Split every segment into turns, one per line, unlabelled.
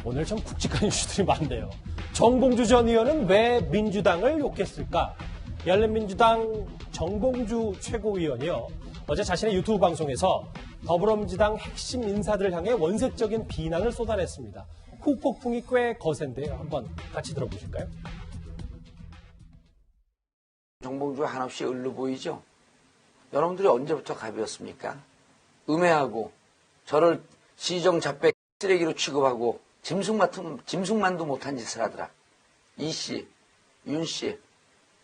오늘 좀 굵직한 이슈들이 많네요. 정봉주 전 의원은 왜 민주당을 욕했을까? 열린민주당 정봉주 최고위원이요. 어제 자신의 유튜브 방송에서 더불어민주당 핵심 인사들을 향해 원색적인 비난을 쏟아냈습니다. 후폭풍이 꽤 거센데요. 한번 같이 들어보실까요?
정봉주가 한없이 을로 보이죠? 여러분들이 언제부터 갑이었습니까? 음해하고 저를 시정잡백 쓰레기로 취급하고 짐승만도 못한 짓을 하더라. 이씨, 윤씨,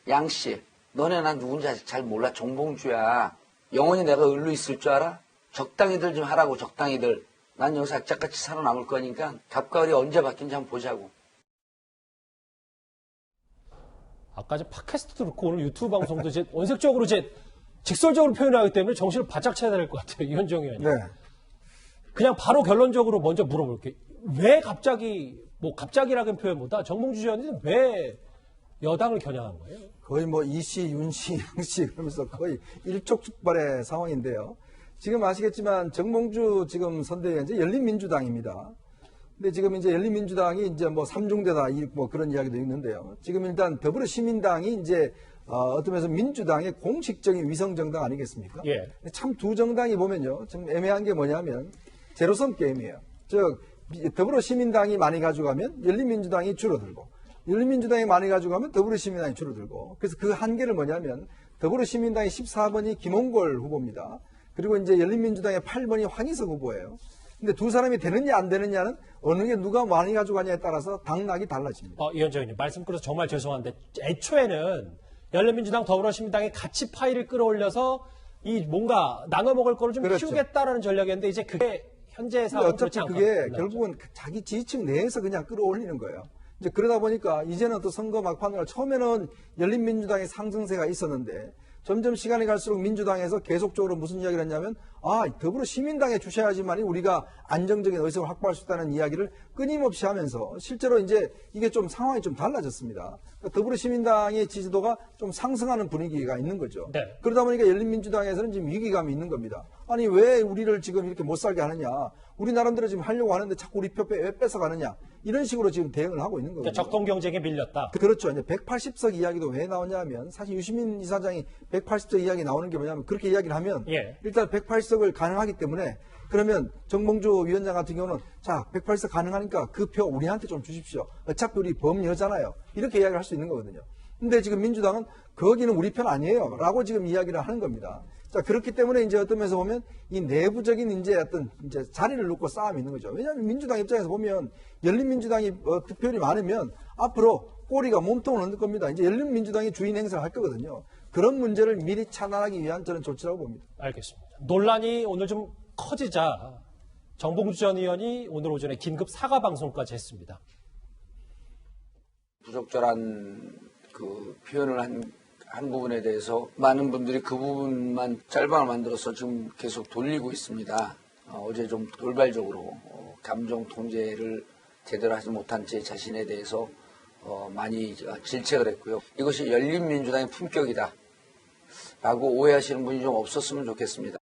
양씨, 너네 난 누군지 아직 잘 몰라. 정봉주야. 영원히 내가 을로 있을 줄 알아? 적당히들 좀 하라고, 적당히들. 난 여기서 악착같이 살아남을 거니까 갑과 을이 언제 바뀐지 한번 보자고.
아까 저 팟캐스트도 그렇고 오늘 유튜브 방송도 이제 원색적으로 이제 직설적으로 표현하기 때문에 정신을 바짝 차려야 될 것 같아요. 이현정 의원님.
네.
그냥 바로 결론적으로 먼저 물어볼게요. 왜 갑자기, 갑자기라는 표현보다 정봉주 전 의원은 왜 여당을 겨냥한 거예요?
거의 이씨, 윤씨, 양씨 그러면서 거의 일촉즉발의 상황인데요. 지금 아시겠지만 정봉주 지금 선대위원장 열린민주당입니다. 근데 지금 이제 열린민주당이 이제 3중대다 그런 이야기도 있는데요. 지금 일단 더불어시민당이 이제 어떤 면에서 민주당의 공식적인 위성정당 아니겠습니까?
예.
참 두 정당이 보면요. 좀 애매한 게 뭐냐면 제로섬 게임이에요. 즉 더불어시민당이 많이 가져가면 열린민주당이 줄어들고 열린민주당이 많이 가져가면 더불어시민당이 줄어들고 그래서 그 한계를 뭐냐면 더불어시민당의 14번이 김홍걸 후보입니다. 그리고 이제 열린민주당의 8번이 황희석 후보예요. 근데 두 사람이 되느냐 안 되느냐는 어느 게 누가 많이 가져가냐에 따라서 당락이 달라집니다.
이현정 의원님 말씀 끊어서 정말 죄송한데 애초에는 열린민주당 더불어시민당이 같이 파일을 끌어올려서 이 뭔가 나눠 먹을 거를 좀
그렇죠.
키우겠다라는 전략이었는데 이제 그게 현재 상황은 그렇지
어차피
않고
그게 결국은 자기 지지층 내에서 그냥 끌어올리는 거예요. 이제 그러다 보니까 이제는 또 선거 막판을 처음에는 열린민주당의 상승세가 있었는데 점점 시간이 갈수록 민주당에서 계속적으로 무슨 이야기를 했냐면 더불어시민당에 주셔야지만이 우리가 안정적인 의석을 확보할 수 있다는 이야기를 끊임없이 하면서 실제로 이제 이게 좀 상황이 좀 달라졌습니다. 그러니까 더불어시민당의 지지도가 좀 상승하는 분위기가 있는 거죠.
네.
그러다 보니까 열린민주당에서는 지금 위기감이 있는 겁니다. 아니 왜 우리를 지금 이렇게 못 살게 하느냐. 우리 나름대로 지금 하려고 하는데 자꾸 우리 표 왜 뺏어가느냐. 이런 식으로 지금 대응을 하고 있는 거거든요.
그러니까 적통 경쟁에 밀렸다.
그렇죠. 이제 180석 이야기도 왜 나오냐면 사실 유시민 이사장이 180석 이야기 나오는 게 뭐냐면 그렇게 이야기를 하면
예.
일단 180석을 가능하기 때문에 그러면 정봉주 위원장 같은 경우는 자 180석 가능하니까 그 표 우리한테 좀 주십시오. 어차피 우리 범여잖아요. 이렇게 이야기를 할 수 있는 거거든요. 근데 지금 민주당은 거기는 우리 편 아니에요. 라고 지금 이야기를 하는 겁니다. 자, 그렇기 때문에 이제 어떤 면에서 보면 이 내부적인 이제 자리를 놓고 싸움이 있는 거죠. 왜냐하면 민주당 입장에서 보면 열린민주당이 득표율이 많으면 앞으로 꼬리가 몸통을 얻을 겁니다. 이제 열린민주당이 주인 행사를 할 거거든요. 그런 문제를 미리 차단하기 위한 저는 조치라고 봅니다.
알겠습니다. 논란이 오늘 좀 커지자 정봉주 전 의원이 오늘 오전에 긴급 사과 방송까지 했습니다.
부적절한 그 표현을 한 부분에 대해서 많은 분들이 그 부분만 짤방을 만들어서 지금 계속 돌리고 있습니다. 어제 좀 돌발적으로 감정 통제를 제대로 하지 못한 제 자신에 대해서 많이 질책을 했고요. 이것이 열린민주당의 품격이다 라고 오해하시는 분이 좀 없었으면 좋겠습니다.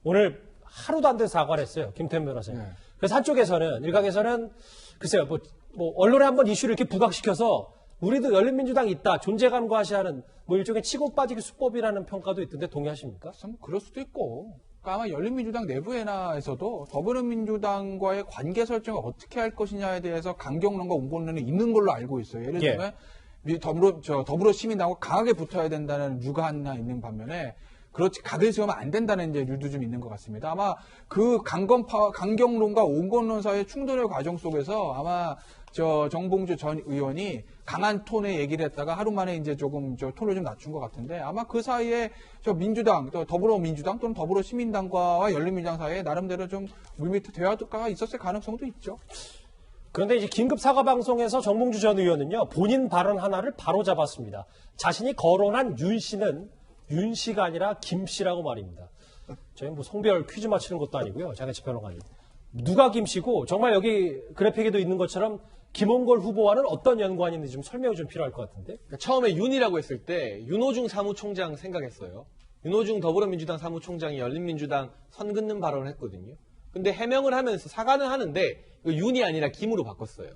오늘 하루도 안 된 사과를 했어요. 김태현 변호사님.
네.
그래서 한쪽에서는 일각에서는 글쎄요. 언론에 한번 이슈를 이렇게 부각시켜서 우리도 열린민주당이 있다. 존재감 과시하는 일종의 치고 빠지기 수법이라는 평가도 있던데 동의하십니까?
그럴 수도 있고. 그러니까 아마 열린민주당 내부에서도 더불어민주당과의 관계 설정을 어떻게 할 것이냐에 대해서 강경론과 온건론이 있는 걸로 알고 있어요. 예를 들면 더불어시민당과 강하게 붙어야 된다는 류가 하나 있는 반면에 그렇지 각을 세우면 안 된다는 이제 류도 좀 있는 것 같습니다. 아마 그 강경론과 온건론 사이의 충돌의 과정 속에서 아마 정봉주 전 의원이 강한 톤의 얘기를 했다가 하루 만에 이제 조금 톤을 좀 낮춘 것 같은데 아마 그 사이에 민주당, 더불어민주당 또는 더불어시민당과 열린민주당 사이에 나름대로 좀 물밑에 대화가 있었을 가능성도 있죠.
그런데 이제 긴급 사과 방송에서 정봉주 전 의원은요, 본인 발언 하나를 바로 잡았습니다. 자신이 거론한 윤 씨는 윤 씨가 아니라 김 씨라고 말입니다. 저희 성별 퀴즈 맞추는 것도 아니고요. 장혜치 변호사님. 누가 김 씨고 정말 여기 그래픽에도 있는 것처럼 김홍걸 후보와는 어떤 연관이 있는지 좀 설명이 좀 필요할 것 같은데.
그러니까 처음에 윤이라고 했을 때 윤호중 사무총장 생각했어요. 윤호중 더불어민주당 사무총장이 열린민주당 선 긋는 발언을 했거든요. 근데 해명을 하면서 사과는 하는데 윤이 아니라 김으로 바꿨어요.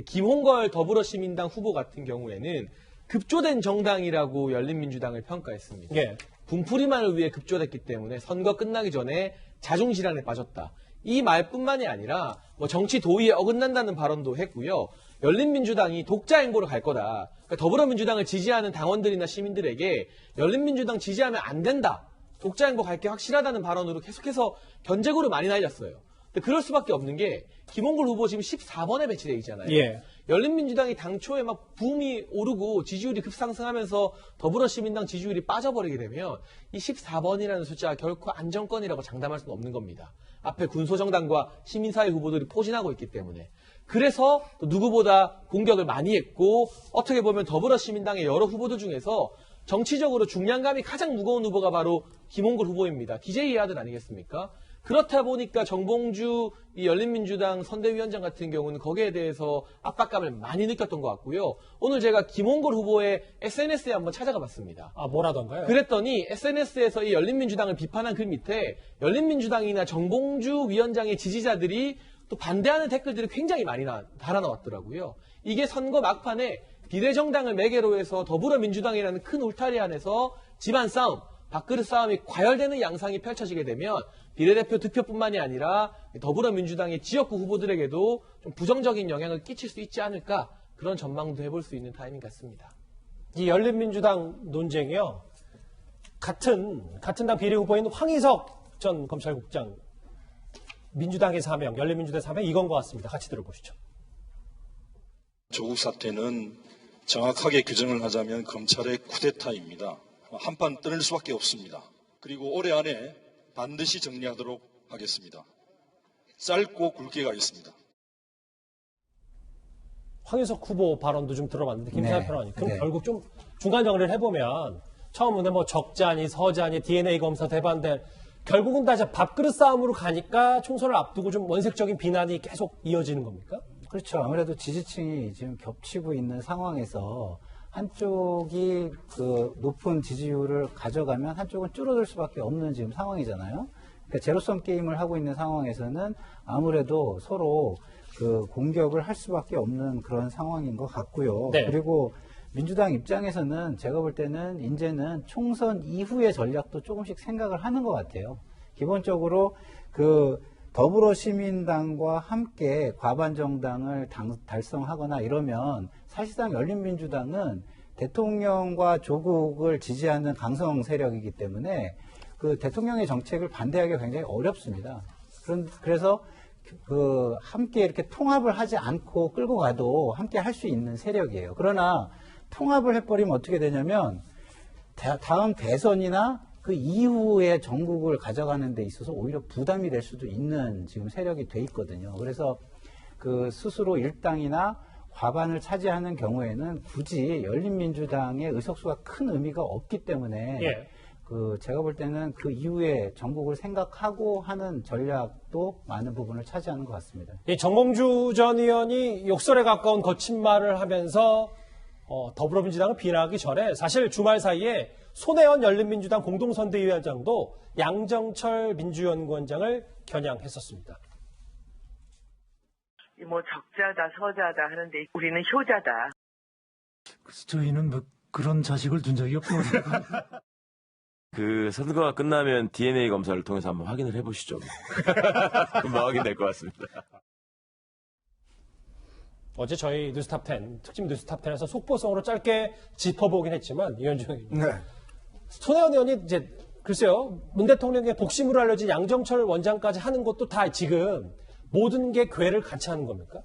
김홍걸 더불어시민당 후보 같은 경우에는 급조된 정당이라고 열린민주당을 평가했습니다.
예.
분풀이만을 위해 급조됐기 때문에 선거 끝나기 전에 자중질환에 빠졌다. 이 말뿐만이 아니라 뭐 정치 도의에 어긋난다는 발언도 했고요. 열린민주당이 독자 행보로 갈 거다. 그러니까 더불어민주당을 지지하는 당원들이나 시민들에게 열린민주당 지지하면 안 된다. 독자 행보 갈 게 확실하다는 발언으로 계속해서 견제구를 많이 날렸어요. 근데 그럴 수밖에 없는 게 김홍걸 후보 지금 14번에 배치되어 있잖아요.
예.
열린민주당이 당초에 막 붐이 오르고 지지율이 급상승하면서 더불어시민당 지지율이 빠져버리게 되면 이 14번이라는 숫자가 결코 안정권이라고 장담할 수는 없는 겁니다. 앞에 군소정당과 시민사회 후보들이 포진하고 있기 때문에. 그래서 또 누구보다 공격을 많이 했고 어떻게 보면 더불어시민당의 여러 후보들 중에서 정치적으로 중량감이 가장 무거운 후보가 바로 김홍걸 후보입니다. DJ의 아들 아니겠습니까? 그렇다 보니까 정봉주 이 열린민주당 선대위원장 같은 경우는 거기에 대해서 압박감을 많이 느꼈던 것 같고요. 오늘 제가 김홍걸 후보의 SNS에 한번 찾아가 봤습니다.
아, 뭐라던가요?
그랬더니 SNS에서 이 열린민주당을 비판한 글 밑에 열린민주당이나 정봉주 위원장의 지지자들이 또 반대하는 댓글들이 굉장히 많이 달아 나왔더라고요. 이게 선거 막판에 비례정당을 매개로 해서 더불어민주당이라는 큰 울타리 안에서 집안 싸움, 밥그릇 싸움이 과열되는 양상이 펼쳐지게 되면 비례대표 득표뿐만이 아니라 더불어민주당의 지역구 후보들에게도 좀 부정적인 영향을 끼칠 수 있지 않을까 그런 전망도 해볼 수 있는 타이밍 같습니다.
이 열린민주당 논쟁이요. 같은 당 비례 후보인 황희석 전 검찰국장 민주당의 사명, 열린민주당의 사명 이건 것 같습니다. 같이 들어보시죠.
조국 사태는 정확하게 규정을 하자면 검찰의 쿠데타입니다. 한판 떠날 수밖에 없습니다. 그리고 올해 안에 반드시 정리하도록 하겠습니다. 짧고 굵게 가겠습니다.
황희석 후보 발언도 좀 들어봤는데 김사현
네.
평론가님. 그럼
네.
결국 좀 중간 정리를 해보면 처음에 뭐 적자니 서자니 DNA 검사 대반대 결국은 다 이제 밥그릇 싸움으로 가니까 총선을 앞두고 좀 원색적인 비난이 계속 이어지는 겁니까?
그렇죠. 아무래도 지지층이 지금 겹치고 있는 상황에서 한쪽이 그 높은 지지율을 가져가면 한쪽은 줄어들 수밖에 없는 지금 상황이잖아요. 그러니까 제로섬 게임을 하고 있는 상황에서는 아무래도 서로 그 공격을 할 수밖에 없는 그런 상황인 것 같고요.
네.
그리고 민주당 입장에서는 제가 볼 때는 이제는 총선 이후의 전략도 조금씩 생각을 하는 것 같아요. 기본적으로 그 더불어시민당과 함께 과반 정당을 달성하거나 이러면 사실상 열린민주당은 대통령과 조국을 지지하는 강성 세력이기 때문에 그 대통령의 정책을 반대하기가 굉장히 어렵습니다. 그래서 그 함께 이렇게 통합을 하지 않고 끌고 가도 함께 할 수 있는 세력이에요. 그러나 통합을 해버리면 어떻게 되냐면 다음 대선이나 그 이후에 전국을 가져가는 데 있어서 오히려 부담이 될 수도 있는 지금 세력이 돼 있거든요. 그래서 그 스스로 일당이나 과반을 차지하는 경우에는 굳이 열린민주당의 의석수가 큰 의미가 없기 때문에
예.
그 제가 볼 때는 그 이후에 전국을 생각하고 하는 전략도 많은 부분을 차지하는 것 같습니다.
이 정봉주 전 의원이 욕설에 가까운 거친 말을 하면서 더불어민주당을 비난하기 전에 사실 주말 사이에 손혜원 열린민주당 공동선대위원장도 양정철 민주연구원장을 겨냥했었습니다.
뭐 적자다 서자다 하는데 우리는 효자다.
저희는 뭐 그런 자식을 둔 적이 없거든요.
그 선거가 끝나면 DNA 검사를 통해서 한번 확인을 해보시죠. 금방 확인될 것 같습니다.
어제 저희 뉴스탑10, 특집 뉴스탑10에서 속보성으로 짧게 짚어보긴 했지만 이현주 의원님.
네.
손혜원 의원이 이제 글쎄요. 문 대통령의 복심으로 알려진 양정철 원장까지 하는 것도 다 지금 모든 게 궤를 같이 하는 겁니까?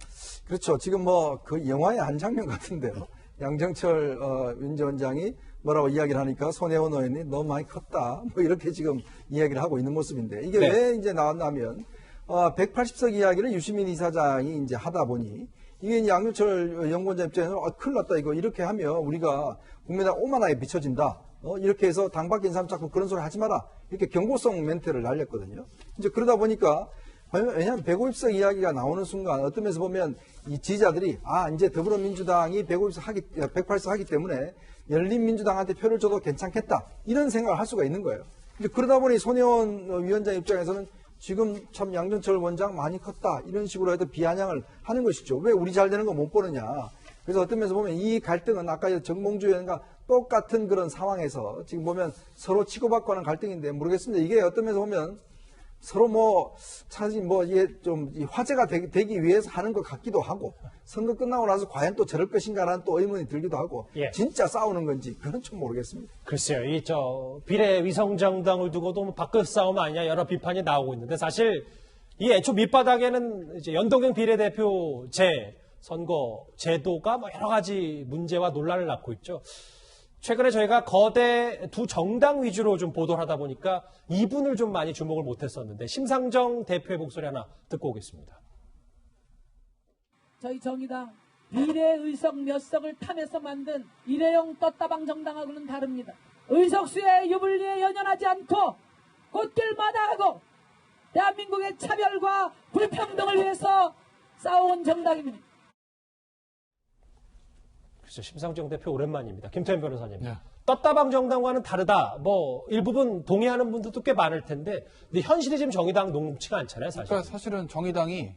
그렇죠. 지금 뭐 그 영화의 한 장면 같은데요. 양정철 민주원장이 뭐라고 이야기를 하니까 손혜원 의원이 너무 많이 컸다. 뭐 이렇게 지금 이야기를 하고 있는 모습인데 이게
네.
왜 이제 나왔냐면 180석 이야기를 유시민 이사장이 이제 하다 보니 이게 이제 양정철 연구원장 입장에서 큰일 났다 이거 이렇게 하면 우리가 국민의 오만하게 비춰진다. 이렇게 해서 당 밖에 있는 사람 자꾸 그런 소리 하지 마라. 이렇게 경고성 멘트를 날렸거든요. 이제 그러다 보니까 왜냐하면 150석 이야기가 나오는 순간 어떤 면에서 보면 이 지지자들이 이제 더불어민주당이 180석 하기 때문에 열린민주당한테 표를 줘도 괜찮겠다. 이런 생각을 할 수가 있는 거예요. 이제 그러다 보니 손혜원 위원장 입장에서는 지금 참 양정철 원장 많이 컸다. 이런 식으로 해도 비아냥을 하는 것이죠. 왜 우리 잘 되는 거 못 보느냐. 그래서 어떤 면에서 보면 이 갈등은 아까 정몽주 의원과 똑같은 그런 상황에서 지금 보면 서로 치고받고 하는 갈등인데 모르겠습니다. 이게 어떤 면에서 보면 서로 사실 이게 좀 화제가 되기 위해서 하는 것 같기도 하고 선거 끝나고 나서 과연 또 저럴 것인가라는 또 의문이 들기도 하고
예.
진짜 싸우는 건지 그건 좀 모르겠습니다.
글쎄요, 비례 위성정당을 두고도 밖의 싸움 아니냐 여러 비판이 나오고 있는데 사실 이 애초 밑바닥에는 이제 연동형 비례대표 선거 제도가 여러 가지 문제와 논란을 낳고 있죠. 최근에 저희가 거대 두 정당 위주로 좀 보도를 하다 보니까 이분을 좀 많이 주목을 못했었는데 심상정 대표의 목소리 하나 듣고 오겠습니다.
저희 정의당 비례의석 몇 석을 탐해서 만든 일회용 떴다방 정당하고는 다릅니다. 의석수의 유불리에 연연하지 않고 곧길 마다하고 대한민국의 차별과 불평등을 위해서 싸워온 정당입니다.
그렇죠. 심상정 대표 오랜만입니다. 김태현 변호사님.
네.
떴다방 정당과는 다르다. 일부분 동의하는 분들도 꽤 많을 텐데, 근데 현실이 지금 정의당 녹록치가 않잖아요, 사실.
그러니까 사실은 정의당이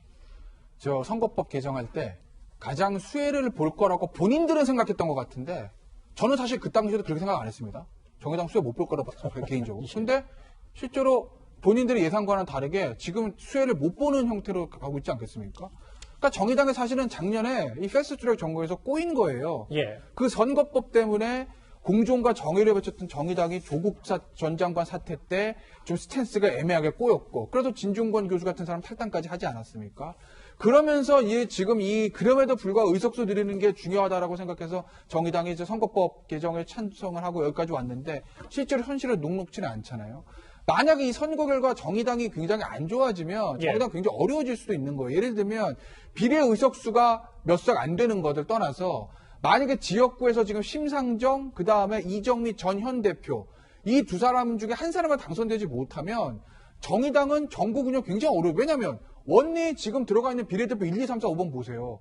선거법 개정할 때 가장 수혜를 볼 거라고 본인들은 생각했던 것 같은데, 저는 사실 그 당시에도 그렇게 생각 안 했습니다. 정의당 수혜 못 볼 거라고 생각해요, 개인적으로. 근데 실제로 본인들의 예상과는 다르게 지금 수혜를 못 보는 형태로 가고 있지 않겠습니까? 그러니까 정의당이 사실은 작년에 이 패스트트랙 선거에서 꼬인 거예요.
예.
그 선거법 때문에 공정과 정의를 외쳤던 정의당이 조국 전 장관 사태 때 좀 스탠스가 애매하게 꼬였고, 그래서 진중권 교수 같은 사람 탈당까지 하지 않았습니까? 그러면서 지금 그럼에도 불구하고 의석수 늘리는 게 중요하다라고 생각해서 정의당이 이제 선거법 개정에 찬성을 하고 여기까지 왔는데 실제로 현실은 녹록지는 않잖아요. 만약에 이 선거 결과 정의당이 굉장히 안 좋아지면 정의당 굉장히 어려워질 수도 있는 거예요. 예를 들면 비례 의석수가 몇 석 안 되는 것을 떠나서 만약에 지역구에서 지금 심상정, 그 다음에 이정미 전 현 대표 이 두 사람 중에 한 사람만 당선되지 못하면 정의당은 전국 운영 굉장히 어려워요. 왜냐하면 원내에 지금 들어가 있는 비례대표 1, 2, 3, 4, 5번 보세요.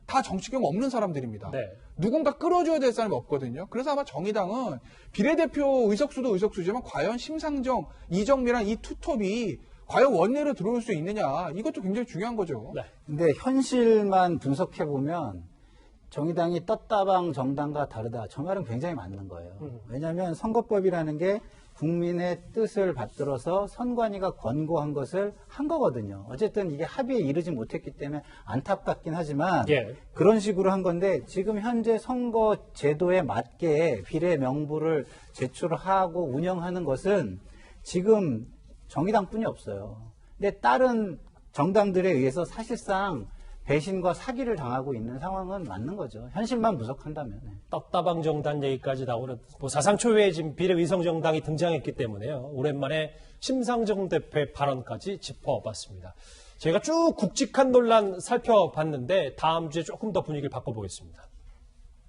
다 정치 경험 없는 사람들입니다.
네.
누군가 끌어줘야 될 사람이 없거든요. 그래서 아마 정의당은 비례대표 의석수도 의석수지만 과연 심상정, 이정미란 이 투톱이 과연 원내로 들어올 수 있느냐, 이것도 굉장히 중요한 거죠.
네.
근데 현실만 분석해 보면 정의당이 떴다방 정당과 다르다. 저 말은 굉장히 맞는 거예요. 왜냐하면 선거법이라는 게 국민의 뜻을 받들어서 선관위가 권고한 것을 한 거거든요. 어쨌든 이게 합의에 이르지 못했기 때문에 안타깝긴 하지만
예.
그런 식으로 한 건데 지금 현재 선거 제도에 맞게 비례 명부를 제출하고 운영하는 것은 지금 정의당뿐이 없어요. 근데 다른 정당들에 의해서 사실상 배신과 사기를 당하고 있는 상황은 맞는 거죠. 현실만 분석한다면.
떴다방 정당 얘기까지 나오는 사상 초유의 지금 비례 위성 정당이 등장했기 때문에요. 오랜만에 심상정 대표의 발언까지 짚어봤습니다. 저희가 쭉 굵직한 논란 살펴봤는데 다음 주에 조금 더 분위기를 바꿔보겠습니다.